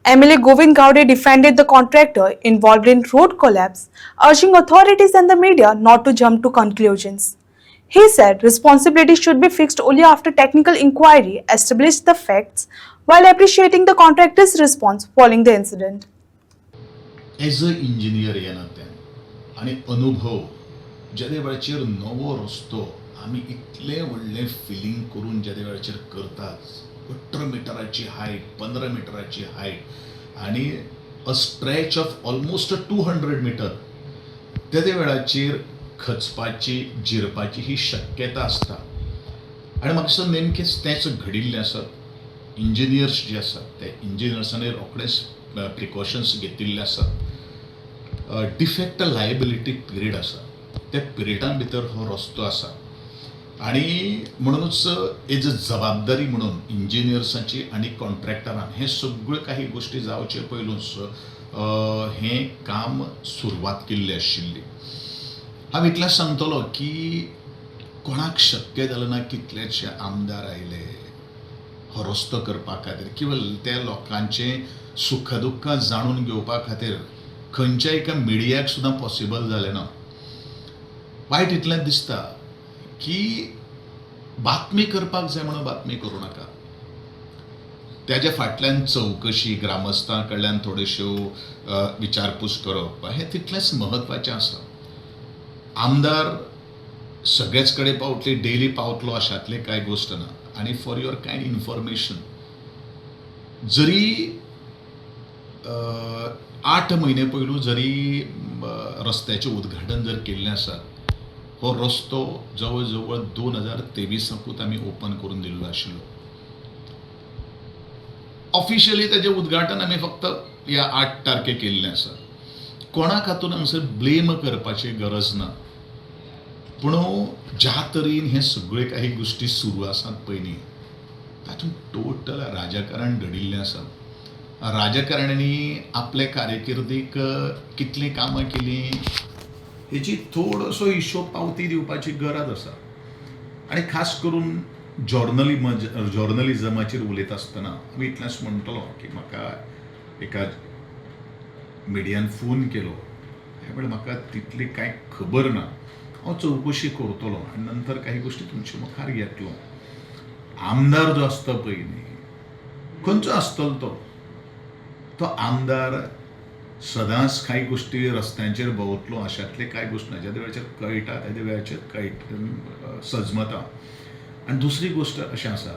MLA Govind Gowde defended the contractor involved in road collapse, urging authorities and the media not to jump to conclusions. He said responsibility should be fixed only after technical inquiry established the facts, while appreciating the contractor's response following the incident. As a engineer ह्या नात्यान आणि अनुभव ज्या वेळाचेर नवो रस्तो आमी इतले व्हडले फिलिंग करून ज्या वेळाचेर करतात 18 मिटराची हायट 15 मिटराची हायट आणि a stretch of almost 200 metre त्या वेळाचेर खचपाची जिरपाची ही शक्यता असता आणि म्हाका दिसता नेमकेंच तेंच घडिल्लें आसा. इंजिनियर्स जे आसात ते इंजिनियर्सांनी रोखडेच प्रिकॉशन्स घेतिल्ले आसात. डिफेक्ट लायबिलिटी पिरियड आसा त्या पिरियडां भितर हो रस्तो आसा आणि म्हणूनच एज अ जबाबदारी म्हणून इंजिनियर्सांची आणि कॉन्ट्रॅक्टरान हे सगळ्यो काही गोष्टी जावचे पयलूच हें काम सुरवात केल्ली आशिल्ली. हांव इतलें सांगतलो की कोणाक शक्य जालें ना कितलेशे आमदार आयले हो रस्तो करपा खातीर किंवा त्या लोकांचे सुख दुख्ख जाणून घेवपा खातीर खंयच्या एका मिडियाक सुद्दां पॉसिबल जालें ना. वायट इतलें दिसता की बातमी करपाक जाय म्हणून बातमी करूं नाका. त्याच्या फाटल्यान चवकशी ग्रामस्थां कडल्यान थोड्योश्यो विचारपूस करप हें तितलेंच म्हत्वाचें आसा. आमदार सगळेच कडेन पावतले डेली पावतलो अशातले कांय गोश्ट ना. आणि फॉर युअर कायंड इन्फॉर्मेशन जरी 8 म्हयने पयलू जरी रस्त्याचें उद्घाटन जर केल्लें आसा हो रस्तो जवळ जवळ 2023 आमी ओपन करून दिल्लो आशिल्लो. ऑफिशियली तेजें उद्घाटन आमी फक्त ह्या 8 तारखेक केल्लें आसा. कोणाक हातून हांगसर ब्लेम करपाची गरज ना. पूण ज्या तरेन हे सगळे काही गोष्टी सुरू आसात पयलीं तातूंत टोटल राजकारण घडिल्लें आसा. राजकारण्यांनी आपल्या कारकिर्दीक कितलीं कामां केलीं हेची थोडोसो हिशोब पावती दिवपाची गरज आसा. आनी खास करून जर्नलिजमाचेर उलयता आसतना हांव इतलेंच म्हणटलो की म्हाका एका मिडियान फोन केलो ह्या वेळार म्हाका तितली कांय खबर ना. हांव चवकशी करतलो आनी नंतर काही गोष्टी तुमचे मुखार येतलो. आमदार जो आसता पळय न्ही खंयचो आसतलो तो आमदार सदांच कांय गोष्टी रस्त्यांचेर भोंवतलो अशातले कांय गोश्टी ना. ज्या वेळाचेर कळटा त्या वेळाचेर सजमता. आनी दुसरी गोश्ट अशें आसा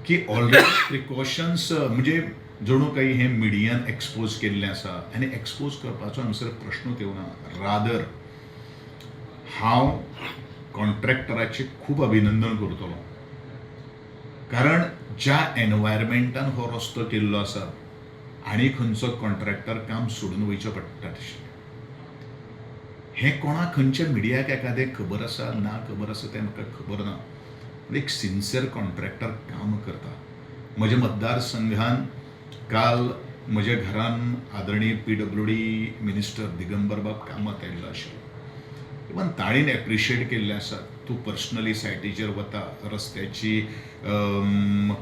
की ऑलरेडी प्रिकॉशन्स म्हणजे जणू काही हे मिडियान एक्सपोज केल्लें आसा आनी एक्सपोज करपाचो हांगसर प्रश्नूच येवना. रादर हांव कॉन्ट्रॅक्टराचें खूब अभिनंदन करतलो कारण ज्या एनवायरमेंटान हो रस्तो केल्लो आसा आनी खंयचो कॉन्ट्रॅक्टर काम सोडून वयचें पडटा तशें हें कोणाक खंयच्या मिडियाक एखादें खबर आसा ना खबर आसा तें म्हाका खबर ना. एक सिन्सियर कॉन्ट्रॅक्टर काम करता. म्हज्या मतदारसंघान काल म्हज्या घरान आदरणीय PWD मिनिस्टर दिगंबर बाब कामाक आयिल्लो आशिल्लो. इवन ताणीन एप्रिशिएट केल्लें आसा तूं पर्सनली सायटीचेर वता रस्त्याची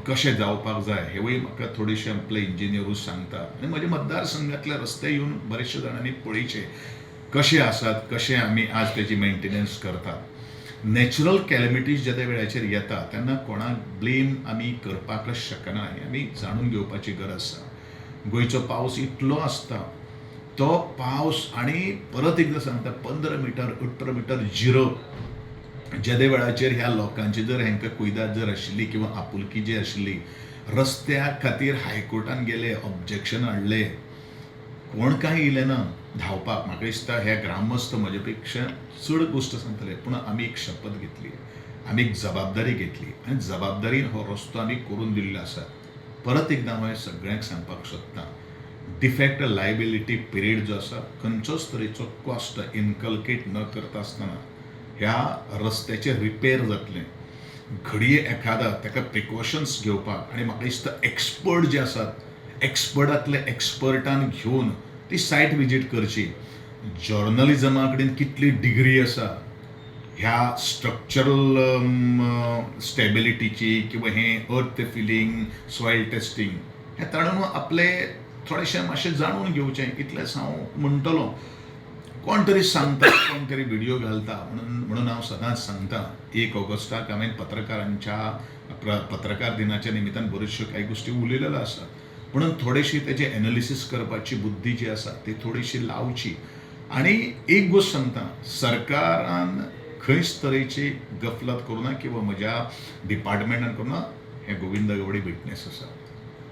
कशें जावपाक जाय हेवूय म्हाका थोडेशे आपले इंजिनियरूच सांगता. आनी म्हज्या मतदारसंघातले रस्ते येवन बरेचशे जाणांनी पळयचे कशे आसात कशें आमी आज तेजी मेंटेनन्स करतात. नॅचरल कॅलॅमिटीज ज्या वेळाचेर येता तेन्ना कोणाक ब्लेम आमी करपाक शकना हें आमी जाणून घेवपाची गरज आसा. गोंयचो पावस इतलो आसता तो पावस आणि परत एकदा सांगता 15 मीटर 18 मीटर जिरो ज्या वेळाचेर ह्या लोकांची जर हांकां कुयदाद जर आशिल्ली किंवा आपुलकी जी आशिल्ली रस्त्या खातीर हायकोर्टान गेले ऑब्जेक्शन हाडले कोण कांय येयलें ना धांवपाक. म्हाका दिसता हे ग्रामस्थ म्हजे पेक्षा चड गोश्ट सांगतले पूण आमी एक शपथ घेतली आमी एक जबाबदारी घेतली आनी जबाबदारीन हो रस्तो आमी करून दिल्लो आसा. परत एकदा हांव सगळ्यांक सांगपाक सोदतां डिफेक्ट लायबिलिटी पिरियड जो आसा खंयचोच तरेचो कॉस्ट इनकल्केट न करता आसतना ह्या रस्त्याचें रिपेर जातलें. घडये एखादा ताका प्रिकॉशन्स घेवपाक आनी म्हाका दिसता एक्सपर्ट जे आसात एक्सपर्टांतले एक्सपर्टान घेवन ती सायट विजीट करची. जर्नलिजमा कडेन कितली डिग्री आसा ह्या स्ट्रक्चरल स्टेबिलिटीची किंवा हे अर्थ फिलिंग सॉयल टेस्टिंग हे ताणून आपले थोडेशें मातशें जाणून घेवचें इतलेंच हांव म्हणटलों. कोण तरी सांगता, कोण तरी व्हिडिओ घालता म्हणून हांव सदांच सांगता 1 ऑगस्टाक हांवें पत्रकार दिनाच्या निमित्तान बऱ्योचश्यो काही गोश्टी उलयलेल्यो आसा, म्हणून थोडेशी तेजे एनालिसीस करपाची बुद्धी जी आसा ती थोडीशी लावची. आनी एक गोश्ट सांगता, सरकारान खंयच तरेची गफलत करूं ना किंवा म्हज्या डिपार्टमेंटान करूं ना, हें गोविंद गावडे विटनेस आसा.